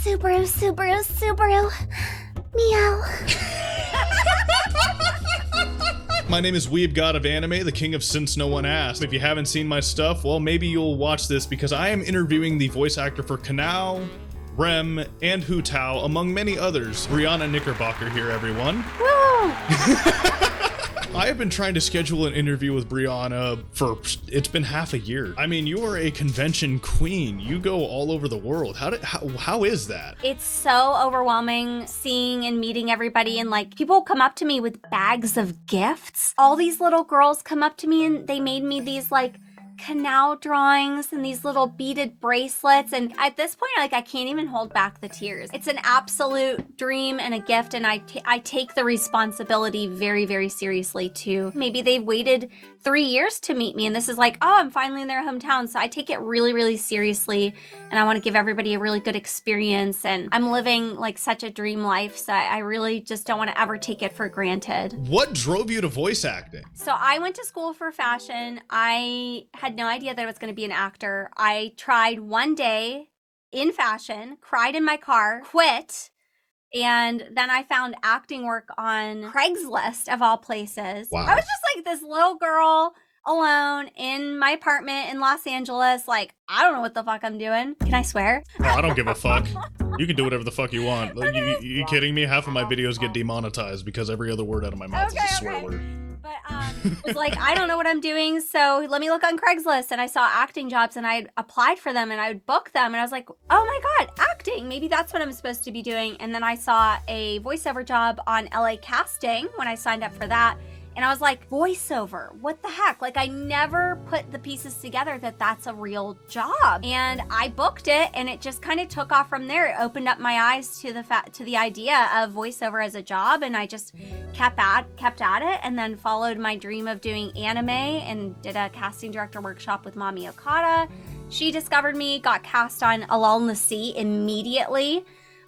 Subaru. Meow. My name is Weeb God of Anime, the king of Since No One Asked. If you haven't seen my stuff, well, maybe you'll watch this because I am interviewing the voice actor for Kanao, Rem, and Hu Tao, among many others. Brianna Knickerbocker here, everyone. Woo! I have been trying to schedule an interview with Brianna for, it's been half a year. I mean, you are a convention queen. You go all over the world. How is that? It's so overwhelming seeing and meeting everybody, and like people come up to me with bags of gifts. All these little girls come up to me and they made me these like Kanao drawings and these little beaded bracelets, and at this point like I can't even hold back the tears. It's an absolute dream and a gift, and I take the responsibility very, very seriously too. Maybe they've waited 3 years to meet me and this is like, oh, I'm finally in their hometown, so I take it really, really seriously, and I want to give everybody a really good experience, and I'm living like such a dream life, so I really just don't want to ever take it for granted. What drove you to voice acting? So I went to school for fashion. I had no idea that I was going to be an actor. I tried one day in fashion, cried in my car, quit, and then I found acting work on Craigslist of all places. Wow. I was just like this little girl alone in my apartment in Los Angeles. Like, I don't know what the fuck I'm doing. Can I swear? Oh, I don't give a fuck. You can do whatever the fuck you want. Like, you kidding me? Half of my videos get demonetized because every other word out of my mouth is a swear word. But it's like, I don't know what I'm doing, so let me look on Craigslist, and I saw acting jobs, and I applied for them, and I would book them, and I was like, oh my god, acting, maybe that's what I'm supposed to be doing. And then I saw a voiceover job on LA Casting when I signed up for that, and I was like, voiceover, what the heck? Like, I never put the pieces together that that's a real job. And I booked it, and it just kind of took off from there. It opened up my eyes to the idea of voiceover as a job, and I just kept at it, and then followed my dream of doing anime and did a casting director workshop with Mami Okada. She discovered me, got cast on A Lull in the Sea immediately.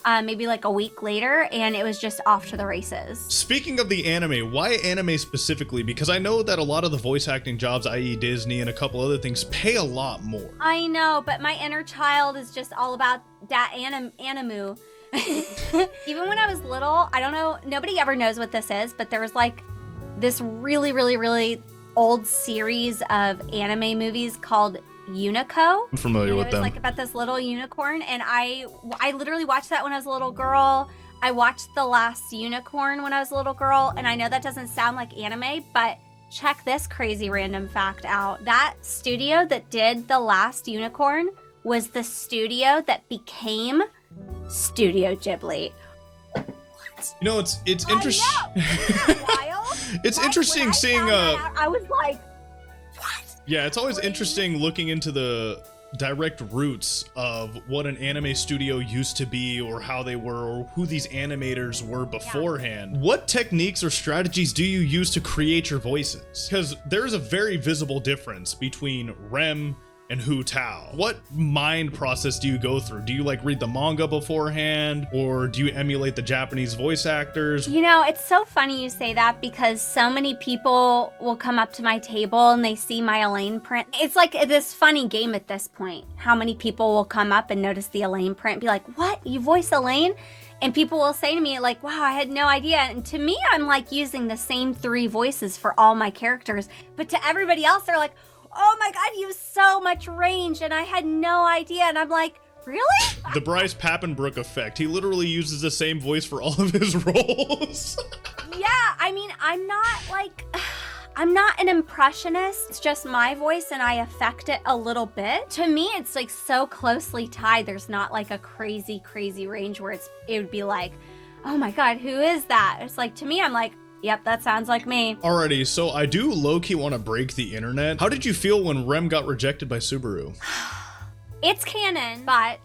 Maybe like a week later, and it was just off to the races. Speaking of the anime, why anime specifically? Because I know that a lot of the voice acting jobs, i.e. Disney and a couple other things, pay a lot more. I know, but my inner child is just all about that animu. Even when I was little, I don't know, nobody ever knows what this is, but there was like this really, really, really old series of anime movies called Unico. I'm familiar with them. It was like about this little unicorn, and I literally watched that when I was a little girl. I watched The Last Unicorn when I was a little girl, and I know that doesn't sound like anime, but check this crazy random fact out. That studio that did The Last Unicorn was the studio that became Studio Ghibli. You know, it's interesting. It's interesting seeing I was like, what? Yeah, it's always interesting looking into the direct roots of what an anime studio used to be, or how they were, or who these animators were beforehand. Yeah. What techniques or strategies do you use to create your voices? Because there's a very visible difference between Rem and Hu Tao. What mind process do you go through? Do you like read the manga beforehand, or do you emulate the Japanese voice actors? You know, it's so funny you say that, because so many people will come up to my table and they see my Elaine print. It's like this funny game at this point. How many people will come up and notice the Elaine print and be like, what, you voice Elaine? And people will say to me like, wow, I had no idea. And to me, I'm like using the same 3 voices for all my characters. But to everybody else, they're like, oh my god, you have so much range, and I had no idea. And I'm like, really? The Bryce Papenbrook effect. He literally uses the same voice for all of his roles. Yeah, I mean, I'm not an impressionist. It's just my voice, and I affect it a little bit. To me, it's like so closely tied. There's not like a crazy, crazy range where it would be like, oh my god, who is that? It's like, to me, I'm like, yep, that sounds like me. Alrighty, so I do low-key want to break the internet. How did you feel when Rem got rejected by Subaru? It's canon, but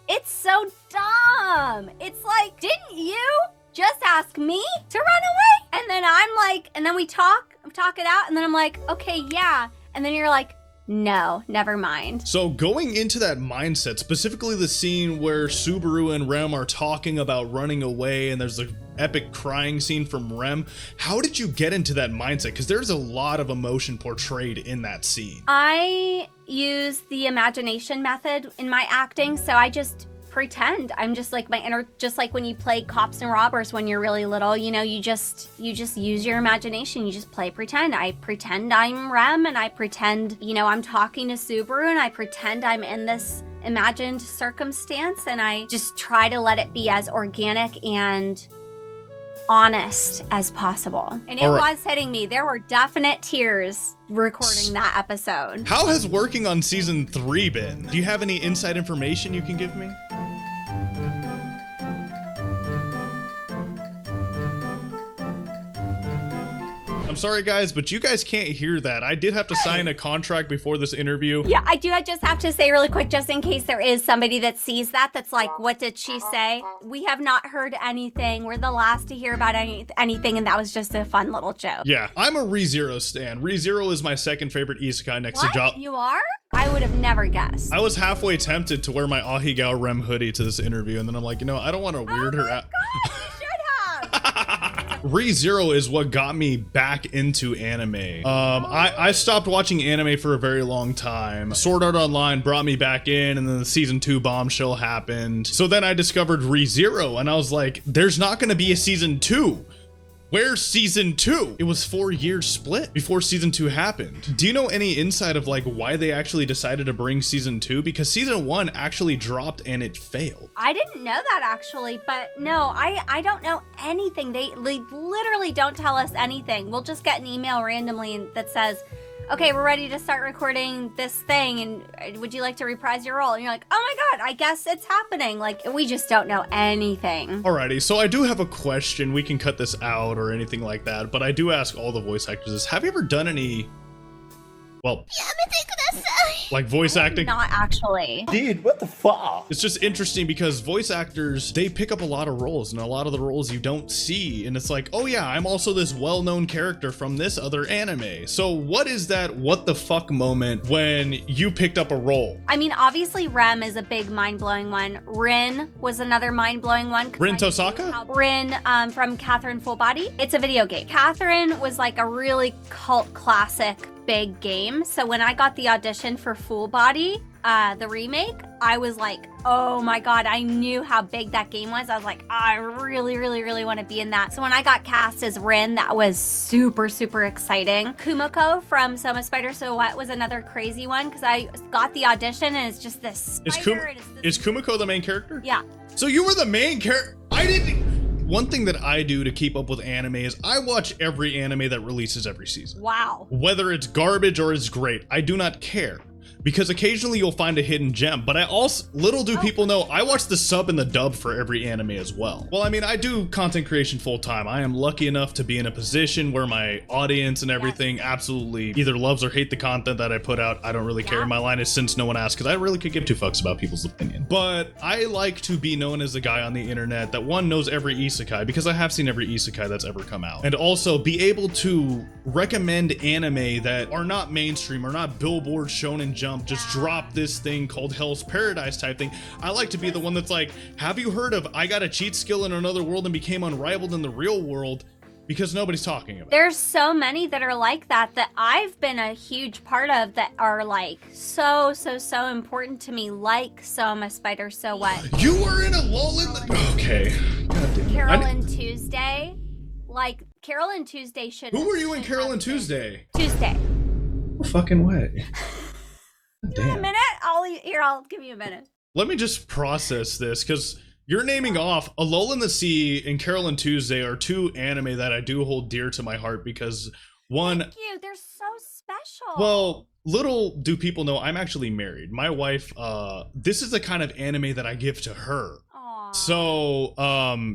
it's so dumb. It's like, didn't you just ask me to run away? And then I'm like, and then we talk it out, and then I'm like, okay, yeah. And then you're like, no, never mind. So going into that mindset, specifically the scene where Subaru and Rem are talking about running away, and there's the epic crying scene from Rem, how did you get into that mindset? Because there's a lot of emotion portrayed in that scene. I use the imagination method in my acting, so I just pretend. I'm just like just like when you play cops and robbers when you're really little, you know, you just use your imagination. You just play pretend. I pretend I'm Rem, and I pretend, you know, I'm talking to Subaru, and I pretend I'm in this imagined circumstance, and I just try to let it be as organic and honest as possible. And it was hitting me. There were definite tears recording that episode. How has working on season 3 been? Do you have any inside information you can give me? I'm sorry guys, but you guys can't hear that. I did have to sign a contract before this interview. Yeah, I just have to say really quick, just in case there is somebody that sees that's like, what did she say? We have not heard anything. We're the last to hear about anything, and that was just a fun little joke. Yeah, I'm a ReZero stan. ReZero is my second favorite isekai next to Job. You are? I would have never guessed. I was halfway tempted to wear my Ahigao Rem hoodie to this interview, and then I'm like, you know, I don't want to weird her out. ReZero is what got me back into anime. I stopped watching anime for a very long time. Sword Art Online brought me back in, and then the season 2 bombshell happened. So then I discovered ReZero, and I was like, there's not gonna be a season 2. Where's season 2? It was 4 years split before season 2 happened. Do you know any insight of like why they actually decided to bring season 2? Because season 1 actually dropped and it failed. I didn't know that actually, but no, I don't know anything. They literally don't tell us anything. We'll just get an email randomly that says, okay, we're ready to start recording this thing, and would you like to reprise your role? And you're like, oh my god, I guess it's happening. Like, we just don't know anything. Alrighty, so I do have a question. We can cut this out or anything like that, but I do ask all the voice actors this. Have you ever done any, well, like voice acting? Not actually. Dude, what the fuck? It's just interesting because voice actors, they pick up a lot of roles, and a lot of the roles you don't see, and it's like, oh yeah, I'm also this well-known character from this other anime. So what is that what the fuck moment when you picked up a role? I mean, obviously Rem is a big mind-blowing one. Rin was another mind-blowing one. Rin Tosaka? Rin from Catherine Full Body. It's a video game. Catherine was like a really cult classic big game. So when I got the audition for Full Body, the remake, I was like, oh my god, I knew how big that game was. I was like, I really, really, really want to be in that. So when I got cast as Rin, that was super, super exciting. Kumiko from Soma Spider So What was another crazy one because I got the audition and it's just this spider. Is Kumiko the main character? Yeah. So you were the main character? One thing that I do to keep up with anime is I watch every anime that releases every season. Wow. Whether it's garbage or it's great, I do not care. Because occasionally you'll find a hidden gem, but I also, little do people know, I watch the sub and the dub for every anime as well. Well, I mean, I do content creation full time. I am lucky enough to be in a position where my audience and everything absolutely either loves or hate the content that I put out. I don't really care. My line is since no one asked, because I really could give two fucks about people's opinion. But I like to be known as the guy on the internet that one knows every isekai, because I have seen every isekai that's ever come out. And also be able to recommend anime that are not mainstream, or not Billboard, Shonen Jump, just drop this thing called Hell's Paradise type thing. I like to be the one that's like, have you heard of I got a cheat skill in another world and became unrivaled in the real world? Because nobody's talking about it. There's so many that are like that I've been a huge part of that are like so important to me, like Soma Spider So What. You were in a Lull in the... Okay. God damn. Carole and Tuesday. Like, Carole and Tuesday should... Who were you in Carole and Tuesday? Tuesday. No fucking way. Give me a minute? I'll give you a minute. Let me just process this, because you're naming off A Lull in the Sea and Carole and Tuesday are two anime that I do hold dear to my heart, because one... Thank you. They're so special. Well, little do people know I'm actually married. My wife, this is the kind of anime that I give to her. So,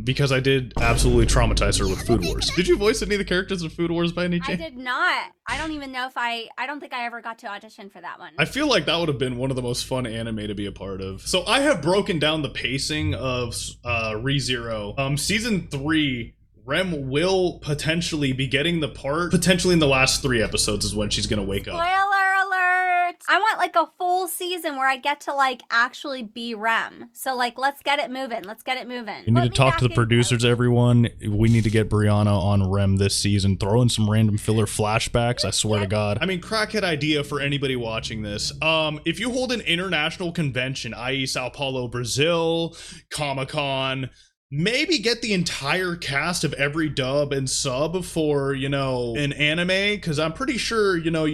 because I did absolutely traumatize her with Food Wars. Did you voice any of the characters in Food Wars by any chance? I did not. I don't even know if I don't think I ever got to audition for that one. I feel like that would have been one of the most fun anime to be a part of. So I have broken down the pacing of ReZero. Season 3, Rem will potentially be getting the part, potentially in the last 3 episodes is when she's gonna wake up. Spoiler alert! I want like a full season where I get to like actually be Rem. So like, let's get it moving. Let's get it moving. You need to talk to the producers, everyone. We need to get Brianna on Rem this season. Throw in some random filler flashbacks. I swear to God. I mean, crackhead idea for anybody watching this. If you hold an international convention, i.e. Sao Paulo, Brazil, Comic-Con, maybe get the entire cast of every dub and sub for, you know, an anime, because I'm pretty sure, you know,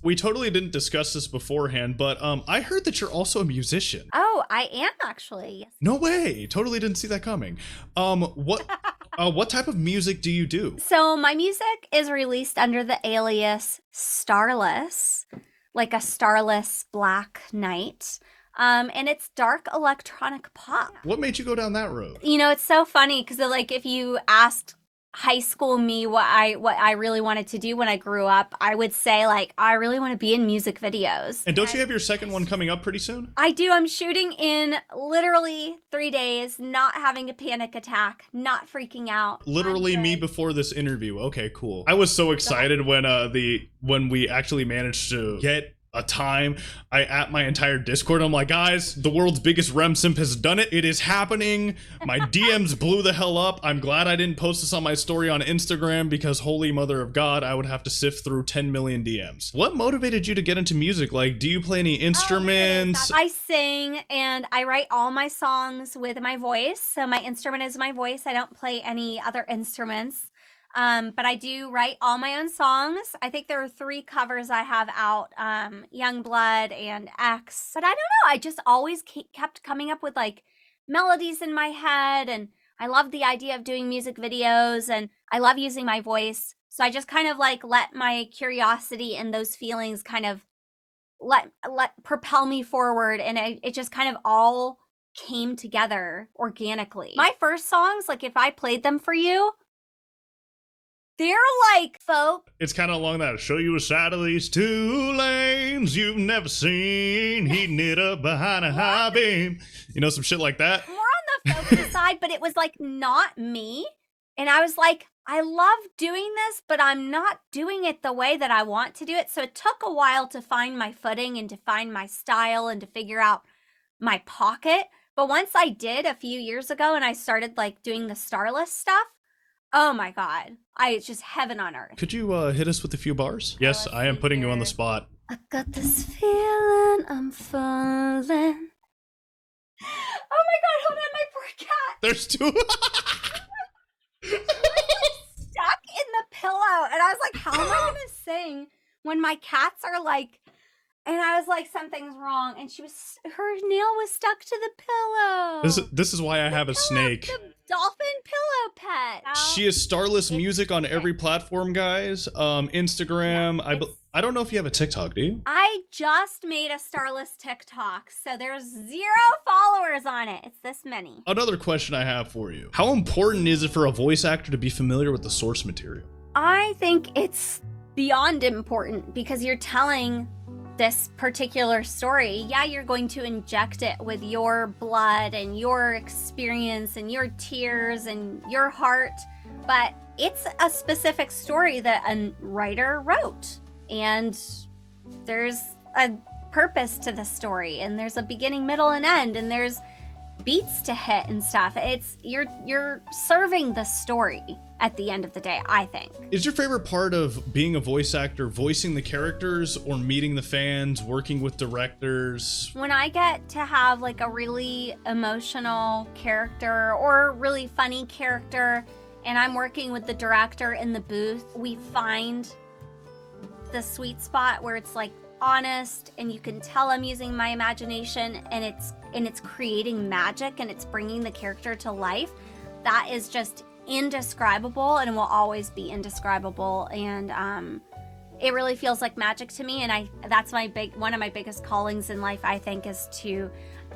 we totally didn't discuss this beforehand, but I heard that you're also a musician. Oh, I am actually. No way. Totally didn't see that coming. What type of music do you do? So my music is released under the alias Starless, like a starless black night. And it's dark electronic pop. What made you go down that road? You know, it's so funny because like if you asked high school me what I really wanted to do when I grew up, I would say like I really want to be in music videos. And don't you have your second one coming up pretty soon? I do. I'm shooting in literally 3 days, not having a panic attack, not freaking out. Literally me before this interview. Okay, cool. I was so excited when we actually managed to get a time. I at my entire Discord, I'm like, guys, the world's biggest Rem simp has done it. It is happening. My DMs blew the hell up. I'm glad I didn't post this on my story on Instagram because holy mother of God, I would have to sift through 10 million DMs. What motivated you to get into music? Like, do you play any instruments? I sing and I write all my songs with my voice. So my instrument is my voice. I don't play any other instruments. But I do write all my own songs. I think there are 3 covers I have out, Young Blood and X. But I don't know, I just always kept coming up with like melodies in my head, and I love the idea of doing music videos, and I love using my voice. So I just kind of like let my curiosity and those feelings kind of let propel me forward, and it just kind of all came together organically. My first songs, like if I played them for you, they're like folk. It's kind of along that, show you a side of these 2 lanes you've never seen, heating it up behind a high beam. You know, some shit like that. More on the folk side, but it was like not me. And I was like, I love doing this, but I'm not doing it the way that I want to do it. So it took a while to find my footing and to find my style and to figure out my pocket. But once I did a few years ago and I started like doing the Starless stuff, oh my God. It's just heaven on earth. Could you hit us with a few bars? Yes, I am putting you on the spot. I got this feeling I'm falling. Oh my God, hold on, my poor cat. There's 2. Stuck in the pillow. And I was like, how am I going to sing when my cats are like, and I was like, something's wrong. And her nail was stuck to the pillow. This is why I have a snake. The dolphin pillow pet. She is Starless music on every platform, guys. Instagram. I don't know if you have a TikTok, do you? I just made a Starless TikTok, so there's 0 followers on it. It's this many. Another question I have for you. How important is it for a voice actor to be familiar with the source material? I think it's beyond important because you're telling this particular story. Yeah, you're going to inject it with your blood and your experience and your tears and your heart, but it's a specific story that a writer wrote, and there's a purpose to the story, and there's a beginning, middle, and end, and there's beats to hit and stuff. It's you're serving the story at the end of the day, I think. Is your favorite part of being a voice actor voicing the characters or meeting the fans, working with directors? When I get to have like a really emotional character or really funny character and I'm working with the director in the booth, we find the sweet spot where it's like honest and you can tell I'm using my imagination and it's creating magic and it's bringing the character to life. That is just indescribable and will always be indescribable, and it really feels like magic to me, and that's one of my biggest callings in life, I think, is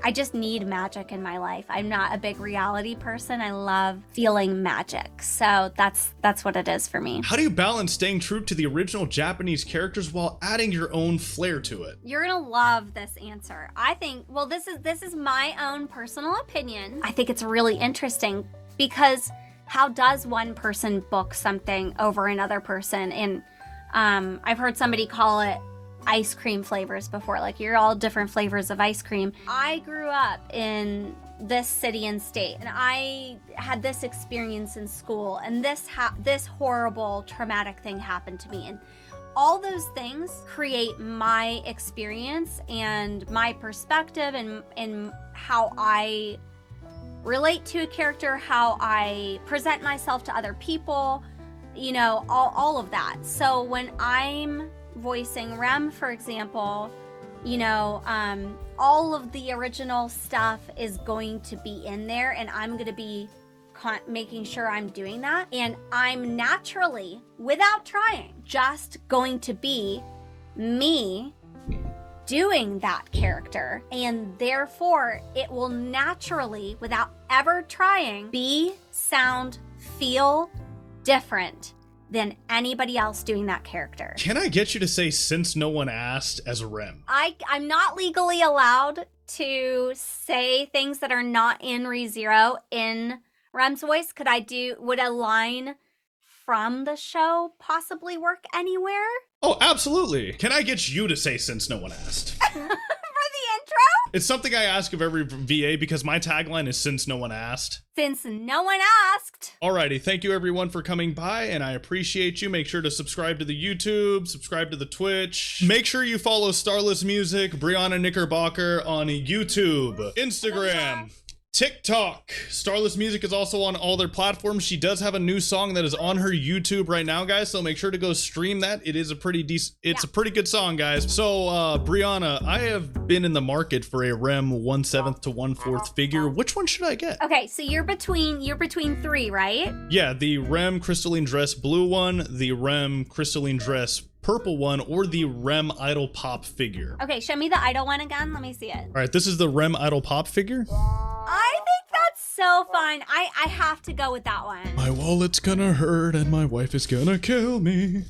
I just need magic in my life. I'm not a big reality person. I love feeling magic. So that's what it is for me. How do you balance staying true to the original Japanese characters while adding your own flair to it? You're gonna love this answer. I think, well, this is my own personal opinion. I think it's really interesting because how does one person book something over another person? And I've heard somebody call it ice cream flavors before. Like, you're all different flavors of ice cream. I grew up in this city and state, and I had this experience in school, and this horrible traumatic thing happened to me, and all those things create my experience and my perspective and how I relate to a character, how I present myself to other people, you know, all of that. So when I'm voicing Rem, for example, you know, all of the original stuff is going to be in there, and I'm going to be making sure I'm doing that. And I'm naturally, without trying, just going to be me doing that character. And therefore, it will naturally, without ever trying, be, sound, feel different than anybody else doing that character. Can I get you to say "since no one asked" as Rem? I'm not legally allowed to say things that are not in ReZero in Rem's voice. Would a line from the show possibly work anywhere? Oh, absolutely. Can I get you to say "since no one asked"? For the intro? It's something I ask of every VA because my tagline is "since no one asked." Since no one asked. Alrighty, thank you everyone for coming by, and I appreciate you. Make sure to subscribe to the YouTube, subscribe to the Twitch. Make sure you follow Starless Music, Brianna Knickerbocker on YouTube, Instagram, TikTok. Starless Music is also on all their platforms. She does have a new song that is on her YouTube right now, guys, so make sure to go stream that. It is a pretty a pretty good song, guys. So Brianna, I have been in the market for a Rem 1/7 to 1/4 figure. Which one should I get? Okay, so you're between 3, right? Yeah, the Rem crystalline dress blue one, the Rem crystalline dress purple one, or the Rem idol pop figure. Okay, show me the idol one again. Let me see it. All right, this is the Rem idol pop figure. I think that's so fun. I have to go with that one. My wallet's gonna hurt and my wife is gonna kill me.